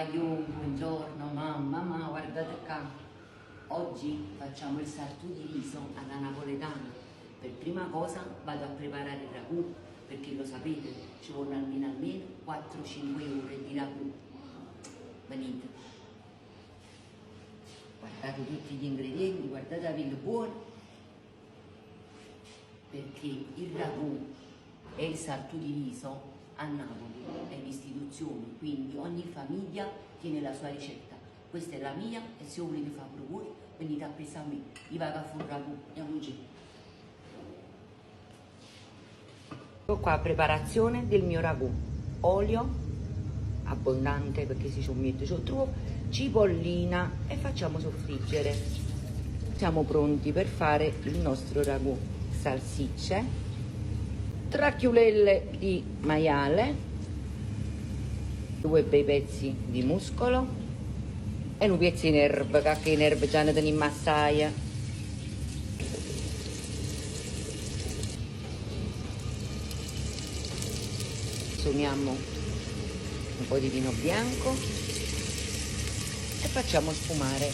Buongiorno mamma, guardate qua. Oggi facciamo il sartù di riso alla napoletana. Per prima cosa vado a preparare il ragù, perché lo sapete, ci vogliono almeno 4-5 ore di ragù. Venite. Guardate tutti gli ingredienti, guardate il buono, perché il ragù e il sartù di riso a Napoli è un'istituzione, quindi ogni famiglia tiene la sua ricetta. Questa è la mia e se volete fare per voi venite a pensare a me. Io vado a fare il ragù, andiamo giù. Ecco qua, preparazione del mio ragù. Olio abbondante perché si ci mette sotto, cipollina e facciamo soffriggere. Siamo pronti per fare il nostro ragù. Salsicce, tracchiulelle di maiale, 2 bei pezzi di muscolo e un pezzo di erba, che in erba già ne teniamo assai. Uniamo un po' di vino bianco e facciamo sfumare.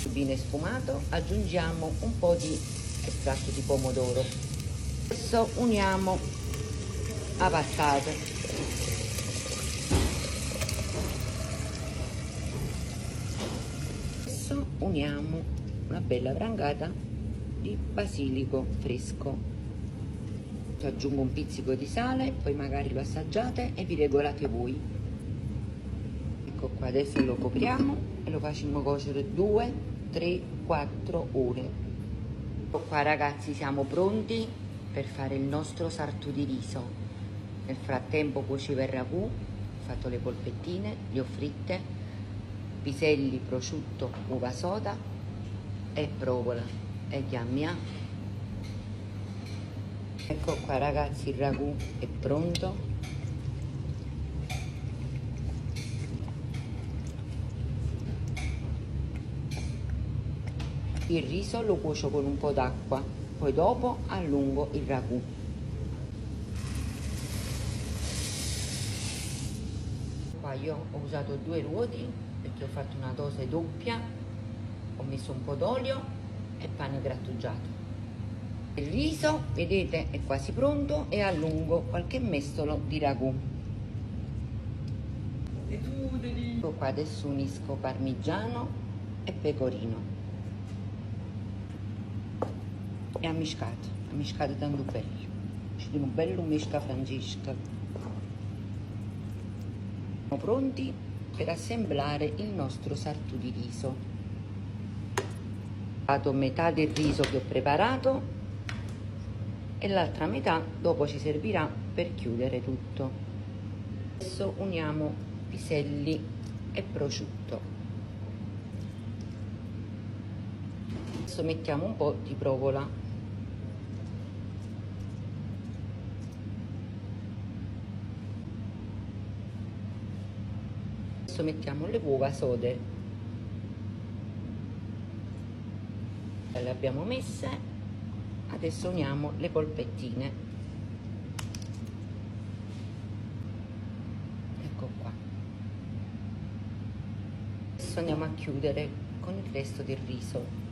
Il vino è sfumato, aggiungiamo un po' di estratto di pomodoro. Adesso uniamo la passata. Adesso uniamo una bella brangata di basilico fresco. Ci aggiungo un pizzico di sale, poi magari lo assaggiate e vi regolate voi. Ecco qua, adesso lo copriamo e lo facciamo cuocere 2, 3, 4 ore. Ecco qua ragazzi, siamo pronti per fare il nostro sartù di riso. Nel frattempo cuoceva il ragù, ho fatto le polpettine, le ho fritte, piselli, prosciutto, uva soda e provola e yam. Ecco qua ragazzi, il ragù è pronto. Il riso lo cuocio con un po' d'acqua, poi dopo allungo il ragù. Qua io ho usato 2 ruoti perché ho fatto una dose doppia, ho messo un po' d'olio e pane grattugiato. Il riso, vedete, è quasi pronto e allungo qualche mestolo di ragù. Ecco qua, adesso unisco parmigiano e pecorino. E ammiscato tanto bello. Ci diamo bello mesca Francesca. Siamo pronti per assemblare il nostro sartù di riso. Ho dato metà del riso che ho preparato e l'altra metà dopo ci servirà per chiudere tutto. Adesso uniamo piselli e prosciutto. Adesso mettiamo un po' di provola. Adesso mettiamo le uova sode. Le abbiamo messe. Adesso uniamo le polpettine. Ecco qua. Adesso andiamo a chiudere con il resto del riso.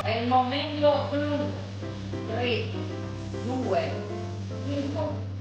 È il momento 3, 2, 1.